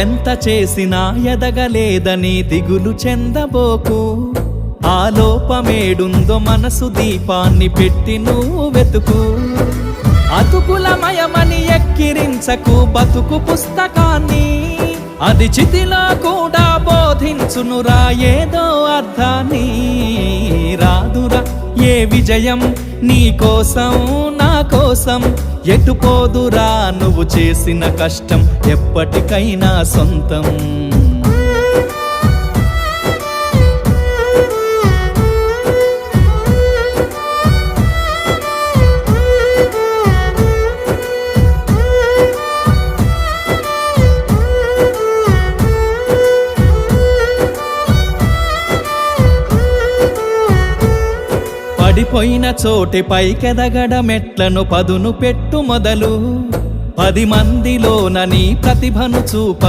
ఎంత చేసినా ఎదగలేదని దిగులు చెందబోకు. ఆ లోపమేడుందో మనసు దీపాన్ని పెట్టి నువ్వు వెతుకు. అతుకులమయమని ఎక్కిరించకు బతుకు పుస్తకాన్ని, అది చితిలో కూడా బోధించునురా ఏదో అర్థాన్ని. రాదురా ఏ విజయం నీ కోసం నా కోసం, ఎటుపోదురా నువ్వు చేసిన కష్టం ఎప్పటికైనా సొంతం. పడిపోయిన చోటి పైకెదగడ మెట్లను పదును పెట్టు మొదలు. 10 మందిలోన నీ ప్రతిభను చూప